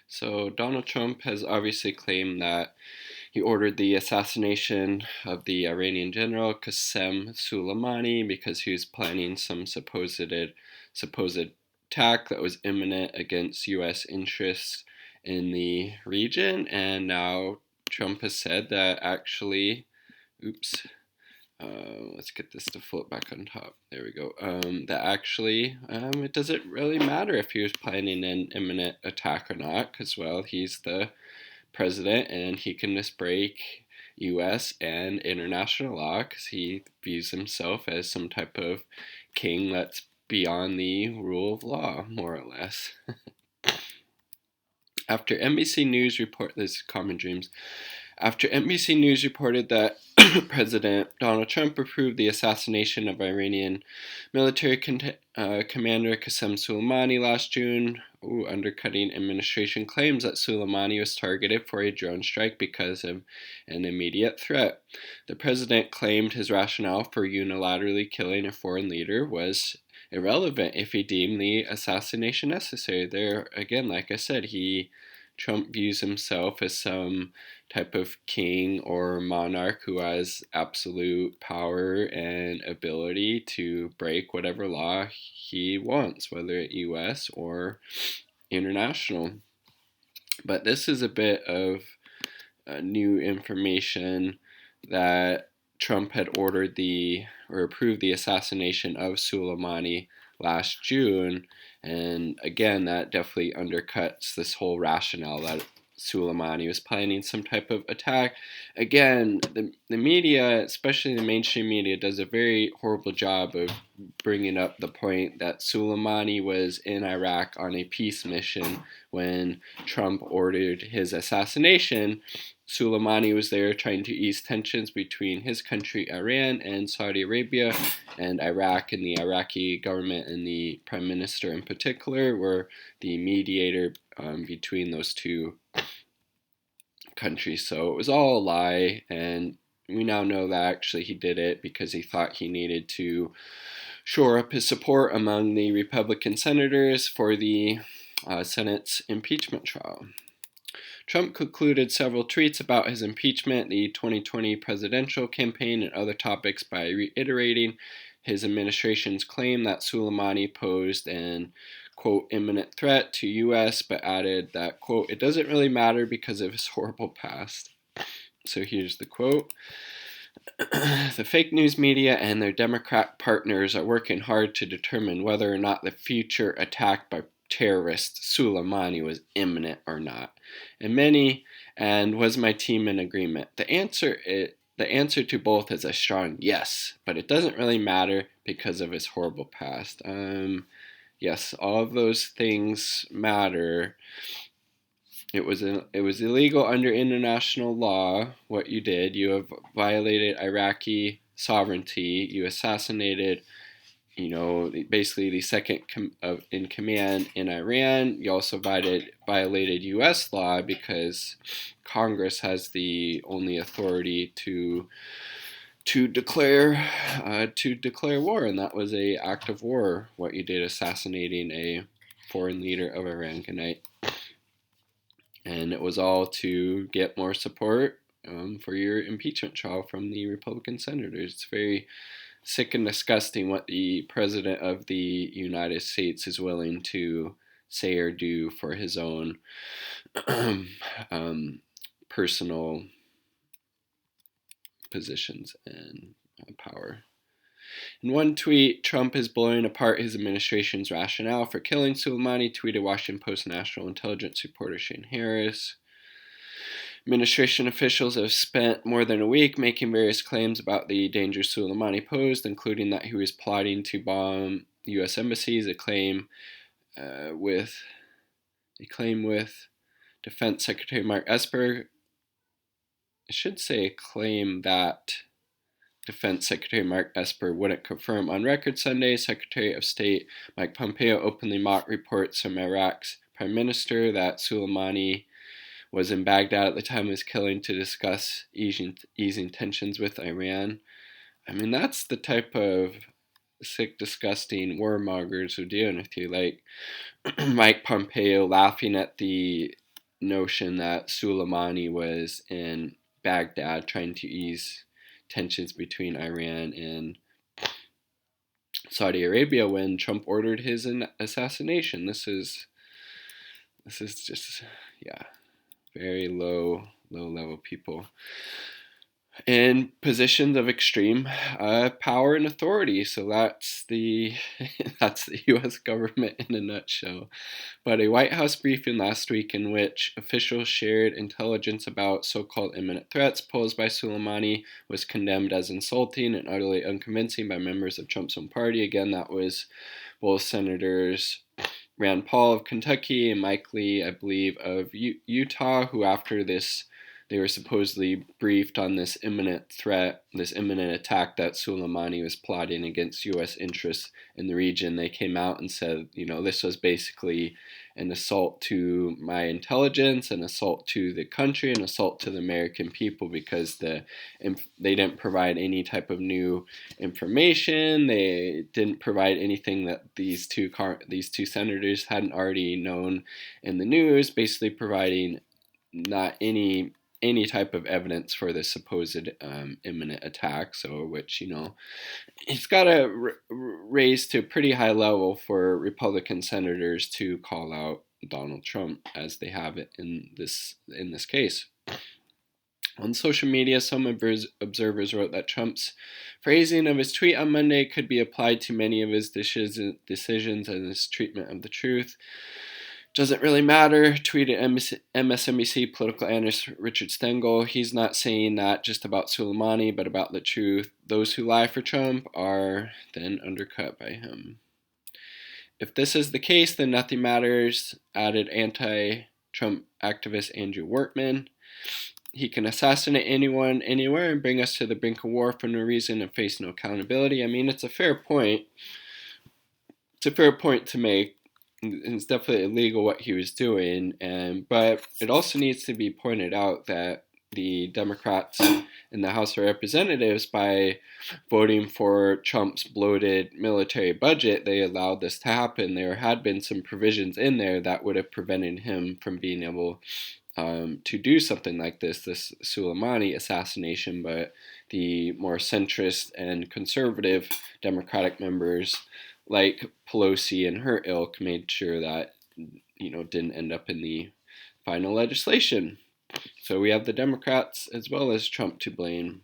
So Donald Trump has obviously claimed that he ordered the assassination of the Iranian general Qasem Soleimani because he was planning some supposed attack that was imminent against U.S. interests in the region. And now Trump has said that actually, oops, let's get this to float back on top. There we go. That actually, it doesn't really matter if he was planning an imminent attack or not, because, well, he's the president and he can just break U.S. and international law because he views himself as some type of king that's beyond the rule of law, more or less. After NBC News report this Common Dreams. After NBC News reported that President Donald Trump approved the assassination of Iranian military commander Qasem Soleimani last June, undercutting administration claims that Soleimani was targeted for a drone strike because of an immediate threat. The president claimed his rationale for unilaterally killing a foreign leader was irrelevant if he deemed the assassination necessary. There, again, like I said, Trump views himself as some type of king or monarch who has absolute power and ability to break whatever law he wants, whether it's US or international. But this is a bit of new information that Trump had ordered or approved the assassination of Soleimani last June. And again, that definitely undercuts this whole rationale that Soleimani was planning some type of attack. Again, the media, especially the mainstream media, does a very horrible job of bringing up the point that Soleimani was in Iraq on a peace mission when Trump ordered his assassination. Soleimani was there trying to ease tensions between his country, Iran, and Saudi Arabia, and Iraq, and the Iraqi government and the prime minister in particular were the mediator between those two countries. So it was all a lie, and we now know that actually he did it because he thought he needed to shore up his support among the Republican senators for the Senate's impeachment trial. Trump concluded several tweets about his impeachment, the 2020 presidential campaign, and other topics by reiterating his administration's claim that Soleimani posed an, quote, imminent threat to U.S., but added that, quote, it doesn't really matter because of his horrible past. So here's the quote. The fake news media and their Democrat partners are working hard to determine whether or not the future attack by terrorist Soleimani was imminent or not. And was my team in agreement? The answer to both is a strong yes, but it doesn't really matter because of his horrible past. Yes, all of those things matter. It was illegal under international law what you did. You have violated Iraqi sovereignty. You assassinated, basically the second in command in Iran. You also violated U.S. law because Congress has the only authority to declare war, and that was a act of war. What you did, assassinating a foreign leader of Iran. Good night. And it was all to get more support for your impeachment trial from the Republican senators. It's very sick and disgusting what the President of the United States is willing to say or do for his own personal positions and power. In one tweet, Trump is blowing apart his administration's rationale for killing Soleimani, tweeted Washington Post national intelligence reporter Shane Harris. Administration officials have spent more than a week making various claims about the danger Soleimani posed, including that he was plotting to bomb U.S. embassies, a claim with Defense Secretary Mark Esper. I should say a claim that Defense Secretary Mark Esper wouldn't confirm. On record Sunday, Secretary of State Mike Pompeo openly mocked reports from Iraq's Prime Minister that Soleimani was in Baghdad at the time of his killing to discuss easing tensions with Iran. I mean, that's the type of sick, disgusting warmongers who are dealing with you. Like Mike Pompeo laughing at the notion that Soleimani was in Baghdad trying to ease tensions between Iran and Saudi Arabia when Trump ordered his assassination. This is just, yeah, very low level people in positions of extreme power and authority. So that's the that's the U.S. government in a nutshell. But a White House briefing last week in which officials shared intelligence about so-called imminent threats posed by Soleimani was condemned as insulting and utterly unconvincing by members of Trump's own party. Again, that was both Senators Rand Paul of Kentucky and Mike Lee, I believe, of Utah, who after this, they were supposedly briefed on this imminent threat, this imminent attack that Soleimani was plotting against U.S. interests in the region. They came out and said, this was basically an assault to my intelligence, an assault to the country, an assault to the American people because they didn't provide any type of new information. They didn't provide anything that these two senators hadn't already known in the news, basically providing not any type of evidence for the supposed imminent attack. So, which it's got to raise to a pretty high level for Republican senators to call out Donald Trump as they have it in this case. On social media, some observers wrote that Trump's phrasing of his tweet on Monday could be applied to many of his decisions and his treatment of the truth. Doesn't really matter, tweeted MSNBC political analyst Richard Stengel. He's not saying that just about Soleimani, but about the truth. Those who lie for Trump are then undercut by him. If this is the case, then nothing matters, added anti-Trump activist Andrew Wortman. He can assassinate anyone, anywhere, and bring us to the brink of war for no reason and face no accountability. I mean, it's a fair point. It's a fair point to make. It's definitely illegal what he was doing, but it also needs to be pointed out that the Democrats in the House of Representatives, by voting for Trump's bloated military budget, they allowed this to happen. There had been some provisions in there that would have prevented him from being able to do something like this Soleimani assassination, but the more centrist and conservative Democratic members like Pelosi and her ilk made sure that, didn't end up in the final legislation. So we have the Democrats as well as Trump to blame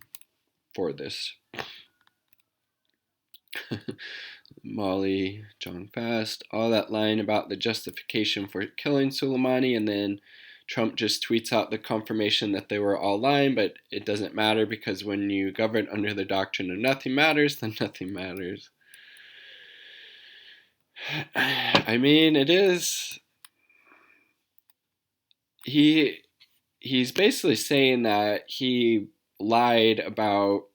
for this. Molly, John Fast, all that line about the justification for killing Soleimani, and then Trump just tweets out the confirmation that they were all lying, but it doesn't matter because when you govern under the doctrine of nothing matters, then nothing matters. I mean, it is. He's basically saying that he lied about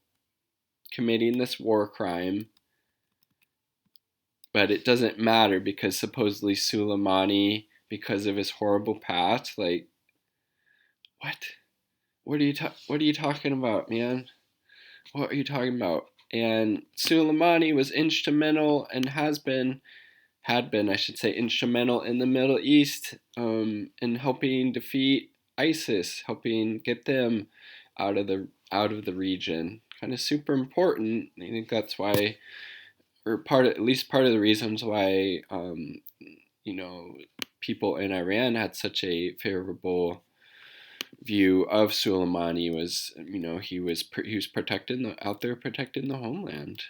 committing this war crime, but it doesn't matter because supposedly Soleimani, because of his horrible past, like, what? What are you talking about, man? What are you talking about? And Soleimani was instrumental and had been, I should say, instrumental in the Middle East in helping defeat ISIS, helping get them out of the region. Kind of super important. I think that's why, or at least part of the reasons why, people in Iran had such a favorable view of Soleimani was, he was out there protecting the homeland.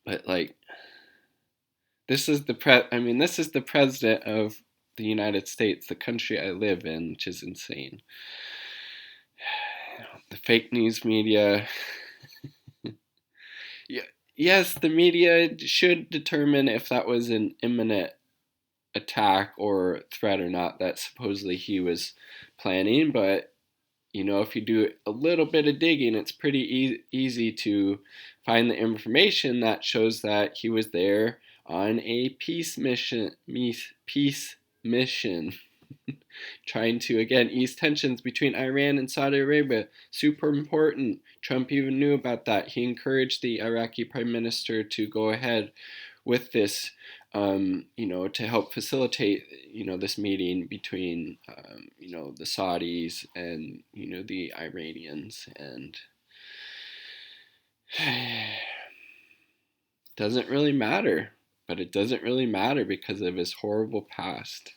But like, this is the president of the United States, the country I live in, which is insane. The fake news media. Yes, the media should determine if that was an imminent attack or threat or not that supposedly he was planning, but if you do a little bit of digging, it's pretty easy to find the information that shows that he was there on a peace mission, trying to, again, ease tensions between Iran and Saudi Arabia. Super important. Trump even knew about that. He encouraged the Iraqi prime minister to go ahead with this to help facilitate, this meeting between, the Saudis and, the Iranians. And doesn't really matter, but it doesn't really matter because of his horrible past.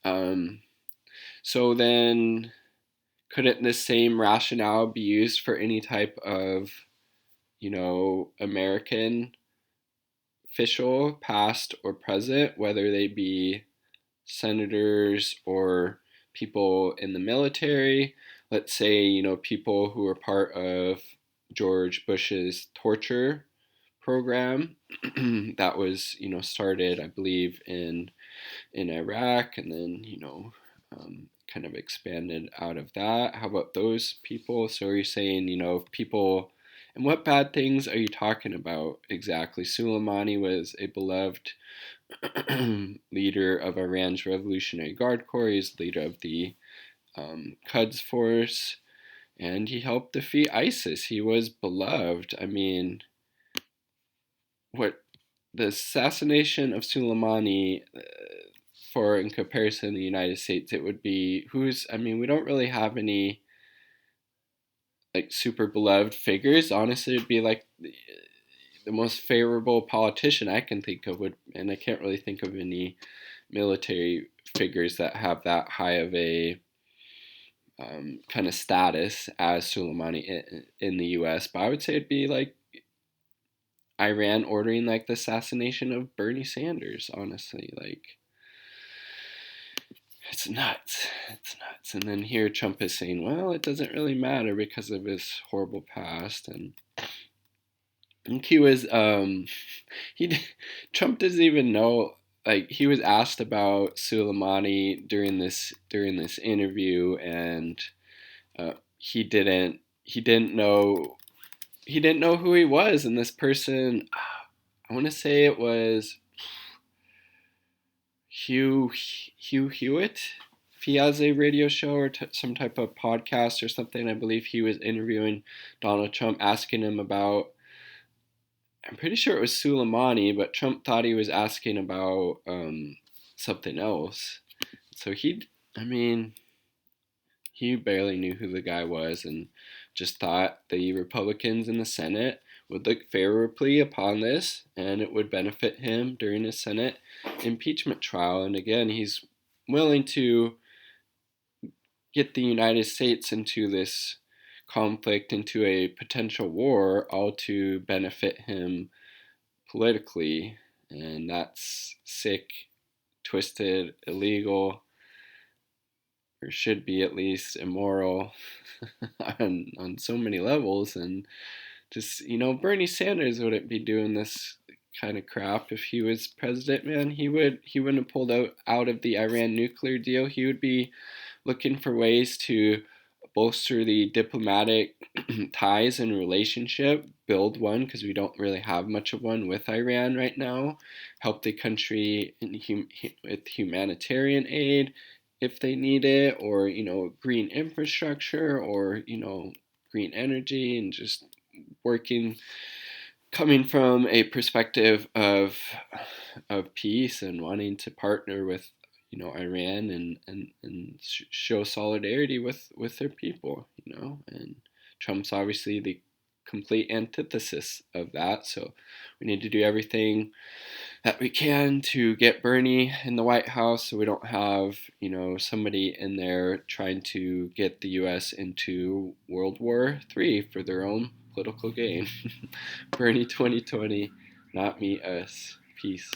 Um, so then, couldn't this same rationale be used for any type of, American official, past or present, whether they be senators or people in the military? Let's say, people who were part of George Bush's torture program that was, started, I believe, in Iraq, and then, kind of expanded out of that. How about those people? So are you saying, people, and what bad things are you talking about exactly? Soleimani was a beloved leader of Iran's Revolutionary Guard Corps. He's leader of the Quds Force, and he helped defeat ISIS. He was beloved. I mean, what the assassination of Soleimani, for in comparison to the United States, it would be we don't really have any like super beloved figures. Honestly, it'd be like the most favorable politician I can think of and I can't really think of any military figures that have that high of a kind of status as Soleimani in the U.S. But I would say it'd be like Iran ordering like the assassination of Bernie Sanders. Honestly, like it's nuts. It's nuts. And then here Trump is saying, well, it doesn't really matter because of his horrible past. And he was he Trump doesn't even know, like he was asked about Soleimani during this interview, and he didn't know who he was. And this person, I want to say it was Hugh Hewitt. If he has a radio show or some type of podcast or something, I believe he was interviewing Donald Trump, asking him about, I'm pretty sure it was Soleimani, but Trump thought he was asking about something else. So he barely knew who the guy was, and just thought the Republicans in the Senate would look favorably upon this, and it would benefit him during his Senate impeachment trial. And again, he's willing to get the United States into this conflict, into a potential war, all to benefit him politically. And that's sick, twisted, illegal, or should be at least immoral on so many levels. And just, Bernie Sanders wouldn't be doing this kind of crap if he was president, man. He wouldn't have pulled out of the Iran nuclear deal. He would be looking for ways to bolster the diplomatic ties and relationship, build one, because we don't really have much of one with Iran right now, help the country with humanitarian aid if they need it, or, green infrastructure, or, green energy, and just coming from a perspective of peace and wanting to partner with, Iran, and show solidarity with their people, and Trump's obviously the complete antithesis of that. So we need to do everything that we can to get Bernie in the White House, so we don't have, somebody in there trying to get the U.S. into World War III for their own political gain. Bernie 2020, not me, us. Peace.